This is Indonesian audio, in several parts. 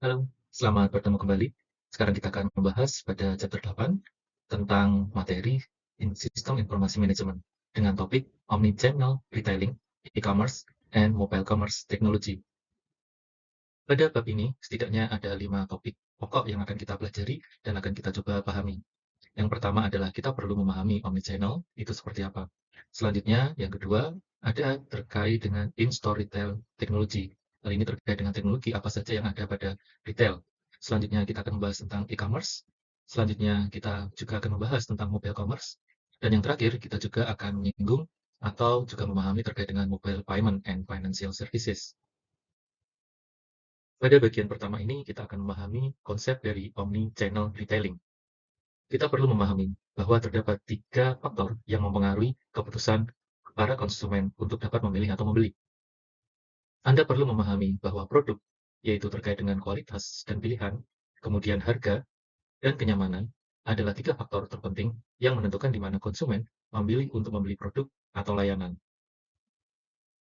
Halo, selamat bertemu kembali. Sekarang kita akan membahas pada chapter 8 tentang materi Sistem Informasi Manajemen dengan topik Omnichannel Retailing, E-commerce, and Mobile Commerce Technology. Pada bab ini, setidaknya ada 5 topik pokok yang akan kita pelajari dan akan kita coba pahami. Yang pertama adalah kita perlu memahami omnichannel, itu seperti apa. Selanjutnya, yang kedua, ada terkait dengan in-store retail technology. Hal ini terkait dengan teknologi apa saja yang ada pada retail. Selanjutnya, kita akan membahas tentang e-commerce. Selanjutnya, kita juga akan membahas tentang mobile commerce. Dan yang terakhir, kita juga akan menyinggung atau juga memahami terkait dengan mobile payment and financial services. Pada bagian pertama ini, kita akan memahami konsep dari omni-channel retailing. Kita perlu memahami bahwa terdapat 3 faktor yang mempengaruhi keputusan para konsumen untuk dapat memilih atau membeli. Anda perlu memahami bahwa produk, yaitu terkait dengan kualitas dan pilihan, kemudian harga, dan kenyamanan, adalah 3 faktor terpenting yang menentukan di mana konsumen memilih untuk membeli produk atau layanan.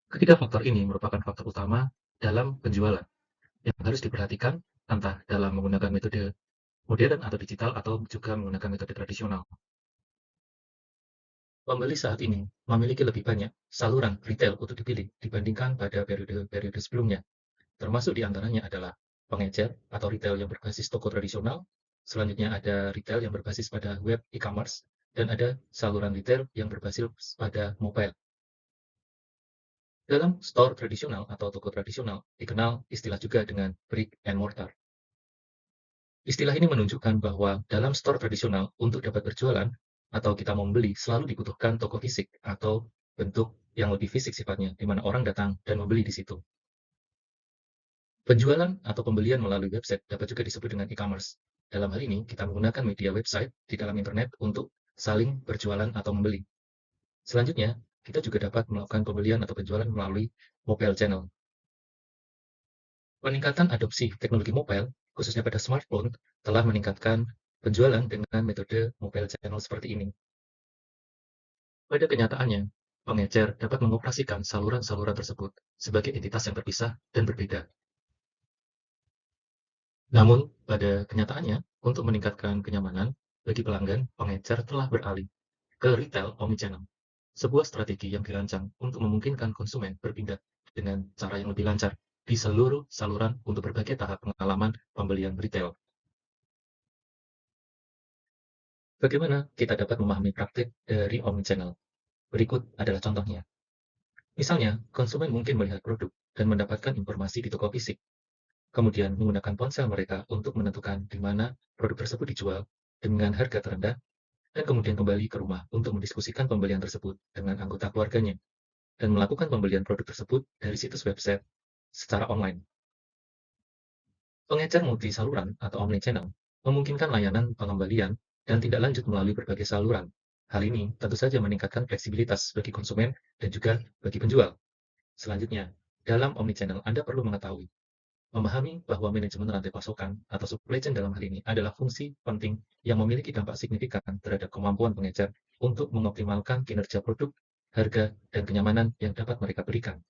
Ketiga faktor ini merupakan faktor utama dalam penjualan yang harus diperhatikan entah dalam menggunakan metode modern atau digital atau juga menggunakan metode tradisional. Pembeli saat ini memiliki lebih banyak saluran retail untuk dipilih dibandingkan pada periode-periode sebelumnya. Termasuk di antaranya adalah pengecer atau retail yang berbasis toko tradisional, selanjutnya ada retail yang berbasis pada web e-commerce, dan ada saluran retail yang berbasis pada mobile. Dalam store tradisional atau toko tradisional dikenal istilah juga dengan brick and mortar. Istilah ini menunjukkan bahwa dalam store tradisional untuk dapat berjualan atau kita mau membeli selalu dibutuhkan toko fisik atau bentuk yang lebih fisik sifatnya, di mana orang datang dan membeli di situ. Penjualan atau pembelian melalui website dapat juga disebut dengan e-commerce. Dalam hal ini, kita menggunakan media website di dalam internet untuk saling berjualan atau membeli. Selanjutnya, kita juga dapat melakukan pembelian atau penjualan melalui mobile channel. Peningkatan adopsi teknologi mobile, khususnya pada smartphone, telah meningkatkan penjualan dengan metode mobile channel seperti ini. Pada kenyataannya, pengecer dapat mengoperasikan saluran-saluran tersebut sebagai entitas yang terpisah dan berbeda. Namun, pada kenyataannya, untuk meningkatkan kenyamanan bagi pelanggan, pengecer telah beralih ke retail omnichannel, sebuah strategi yang dirancang untuk memungkinkan konsumen berpindah dengan cara yang lebih lancar di seluruh saluran untuk berbagai tahap pengalaman pembelian retail. Bagaimana kita dapat memahami praktik dari omnichannel? Berikut adalah contohnya. Misalnya, konsumen mungkin melihat produk dan mendapatkan informasi di toko fisik, kemudian menggunakan ponsel mereka untuk menentukan di mana produk tersebut dijual dengan harga terendah, dan kemudian kembali ke rumah untuk mendiskusikan pembelian tersebut dengan anggota keluarganya, dan melakukan pembelian produk tersebut dari situs website secara online. Pengecer multi-saluran atau omnichannel memungkinkan layanan pengembalian dan tindak lanjut melalui berbagai saluran. Hal ini tentu saja meningkatkan fleksibilitas bagi konsumen dan juga bagi penjual. Selanjutnya, dalam omnichannel Anda perlu mengetahui, memahami bahwa manajemen rantai pasokan atau supply chain dalam hal ini adalah fungsi penting yang memiliki dampak signifikan terhadap kemampuan pengecer untuk mengoptimalkan kinerja produk, harga, dan kenyamanan yang dapat mereka berikan.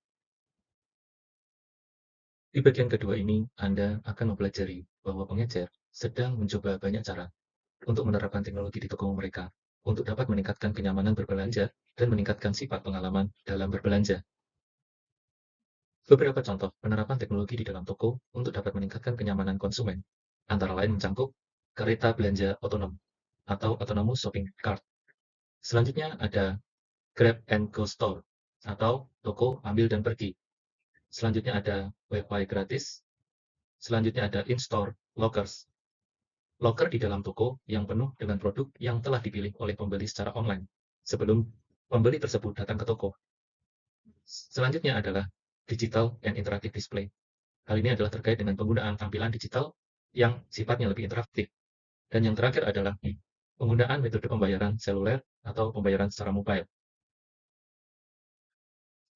Di bagian kedua ini, Anda akan mempelajari bahwa pengecer sedang mencoba banyak cara untuk menerapkan teknologi di toko mereka untuk dapat meningkatkan kenyamanan berbelanja dan meningkatkan sifat pengalaman dalam berbelanja. Beberapa contoh penerapan teknologi di dalam toko untuk dapat meningkatkan kenyamanan konsumen, antara lain mencakup kereta belanja otonom atau autonomous shopping cart. Selanjutnya ada Grab and Go Store atau toko ambil dan pergi. Selanjutnya ada Wi-Fi gratis. Selanjutnya ada in-store lockers. Locker di dalam toko yang penuh dengan produk yang telah dipilih oleh pembeli secara online sebelum pembeli tersebut datang ke toko. Selanjutnya adalah digital and interactive display. Hal ini adalah terkait dengan penggunaan tampilan digital yang sifatnya lebih interaktif. Dan yang terakhir adalah penggunaan metode pembayaran seluler atau pembayaran secara mobile.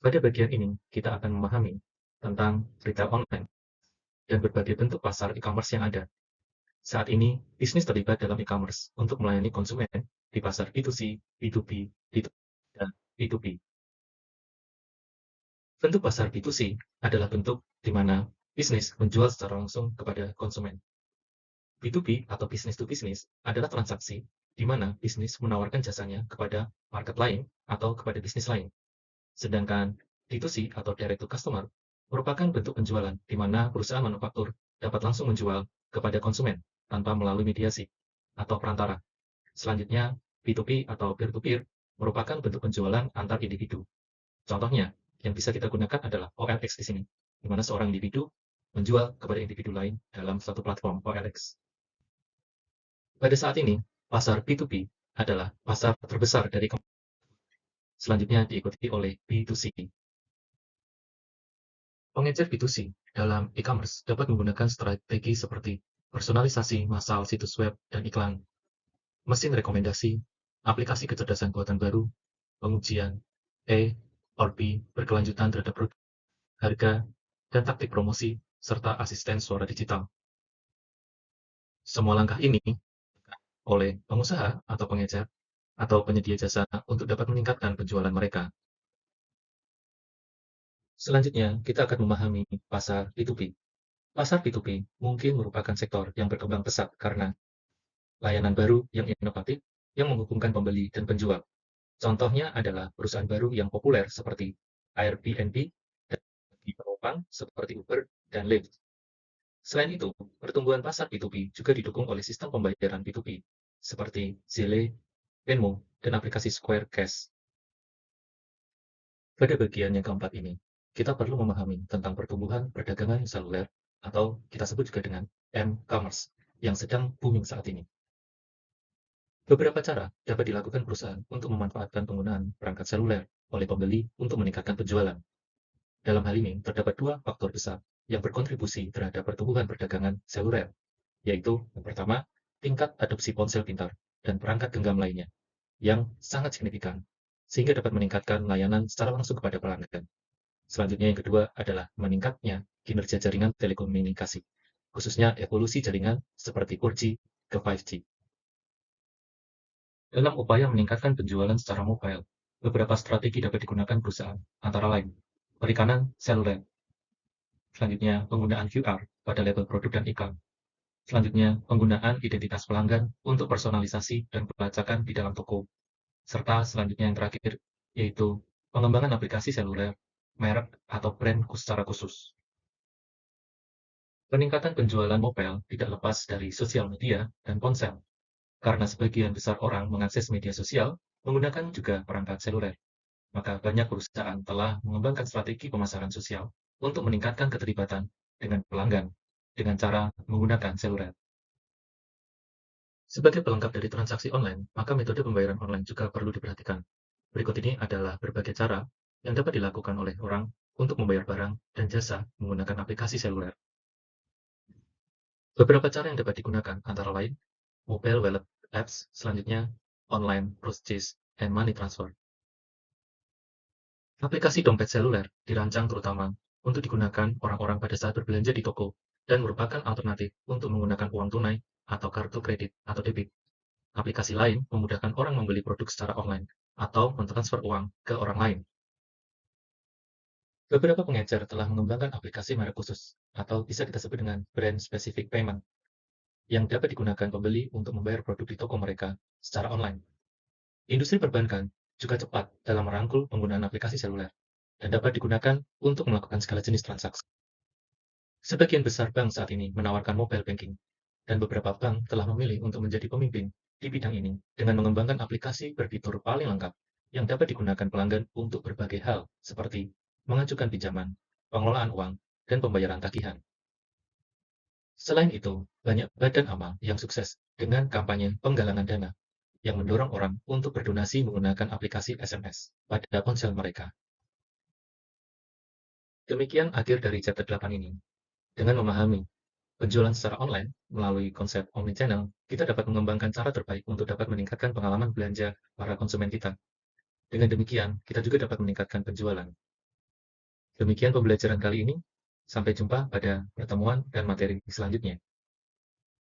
Pada bagian ini, kita akan memahami tentang retail online dan berbagai bentuk pasar e-commerce yang ada. Saat ini, bisnis terlibat dalam e-commerce untuk melayani konsumen di pasar B2C, B2B, D2C, dan B2B. Bentuk pasar B2C adalah bentuk di mana Bisnis menjual secara langsung kepada konsumen. B2B atau business to business adalah transaksi di mana bisnis menawarkan jasanya kepada market lain atau kepada bisnis lain. Sedangkan D2C atau direct to customer merupakan bentuk penjualan di mana perusahaan manufaktur dapat langsung menjual kepada konsumen tanpa melalui mediasi atau perantara. Selanjutnya, B2B atau peer-to-peer merupakan bentuk penjualan antar individu. Contohnya, yang bisa kita gunakan adalah OLX di sini, di mana seorang individu menjual kepada individu lain dalam suatu platform OLX. Pada saat ini, pasar B2B adalah pasar terbesar dari selanjutnya diikuti oleh B2C. Pengecer B2C dalam e-commerce dapat menggunakan strategi seperti personalisasi massal situs web dan iklan, mesin rekomendasi, aplikasi kecerdasan buatan baru, pengujian, or B berkelanjutan terhadap produk, harga, dan taktik promosi, serta asisten suara digital. Semua langkah ini oleh pengusaha atau pengecer atau penyedia jasa untuk dapat meningkatkan penjualan mereka. Selanjutnya, kita akan memahami pasar B2B. Pasar B2B mungkin merupakan sektor yang berkembang pesat karena layanan baru yang inovatif yang menghubungkan pembeli dan penjual. Contohnya adalah perusahaan baru yang populer seperti Airbnb dan penumpang seperti Uber dan Lyft. Selain itu, pertumbuhan pasar B2B juga didukung oleh sistem pembayaran B2B seperti Zelle, Venmo, dan aplikasi Square Cash. Pada bagian yang keempat ini, kita perlu memahami tentang pertumbuhan perdagangan seluler atau kita sebut juga dengan M-commerce yang sedang booming saat ini. Beberapa cara dapat dilakukan perusahaan untuk memanfaatkan penggunaan perangkat seluler oleh pembeli untuk meningkatkan penjualan. Dalam hal ini, terdapat dua faktor besar yang berkontribusi terhadap pertumbuhan perdagangan seluler, yaitu yang pertama, tingkat adopsi ponsel pintar dan perangkat genggam lainnya, yang sangat signifikan, sehingga dapat meningkatkan layanan secara langsung kepada pelanggan. Selanjutnya yang kedua adalah meningkatnya kinerja jaringan telekomunikasi, khususnya evolusi jaringan seperti 4G ke 5G. Dalam upaya meningkatkan penjualan secara mobile, beberapa strategi dapat digunakan perusahaan, antara lain perikanan seluler, selanjutnya penggunaan QR pada label produk dan iklan, selanjutnya penggunaan identitas pelanggan untuk personalisasi dan pelacakan di dalam toko, serta selanjutnya yang terakhir yaitu pengembangan aplikasi seluler, merek atau brand secara khusus. Peningkatan penjualan mobile tidak lepas dari sosial media dan ponsel, karena sebagian besar orang mengakses media sosial menggunakan juga perangkat seluler. Maka banyak perusahaan telah mengembangkan strategi pemasaran sosial untuk meningkatkan keterlibatan dengan pelanggan dengan cara menggunakan seluler. Sebagai pelengkap dari transaksi online, maka metode pembayaran online juga perlu diperhatikan. Berikut ini adalah berbagai cara yang dapat dilakukan oleh orang untuk membayar barang dan jasa menggunakan aplikasi seluler. Beberapa cara yang dapat digunakan antara lain mobile wallet apps, selanjutnya online purchase and money transfer. Aplikasi dompet seluler dirancang terutama untuk digunakan orang-orang pada saat berbelanja di toko dan merupakan alternatif untuk menggunakan uang tunai atau kartu kredit atau debit. Aplikasi lain memudahkan orang membeli produk secara online atau mentransfer uang ke orang lain. Beberapa pengecer telah mengembangkan aplikasi merek khusus atau bisa kita sebut dengan brand specific payment yang dapat digunakan pembeli untuk membayar produk di toko mereka secara online. Industri perbankan juga cepat dalam merangkul penggunaan aplikasi seluler dan dapat digunakan untuk melakukan segala jenis transaksi. Sebagian besar bank saat ini menawarkan mobile banking, dan beberapa bank telah memilih untuk menjadi pemimpin di bidang ini dengan mengembangkan aplikasi berfitur paling lengkap yang dapat digunakan pelanggan untuk berbagai hal seperti mengajukan pinjaman, pengelolaan uang, dan pembayaran tagihan. Selain itu, banyak badan amal yang sukses dengan kampanye penggalangan dana yang mendorong orang untuk berdonasi menggunakan aplikasi SMS pada ponsel mereka. Demikian akhir dari chapter 8 ini. Dengan memahami penjualan secara online melalui konsep omnichannel, kita dapat mengembangkan cara terbaik untuk dapat meningkatkan pengalaman belanja para konsumen kita. Dengan demikian, kita juga dapat meningkatkan penjualan. Demikian pembelajaran kali ini. Sampai jumpa pada pertemuan dan materi selanjutnya.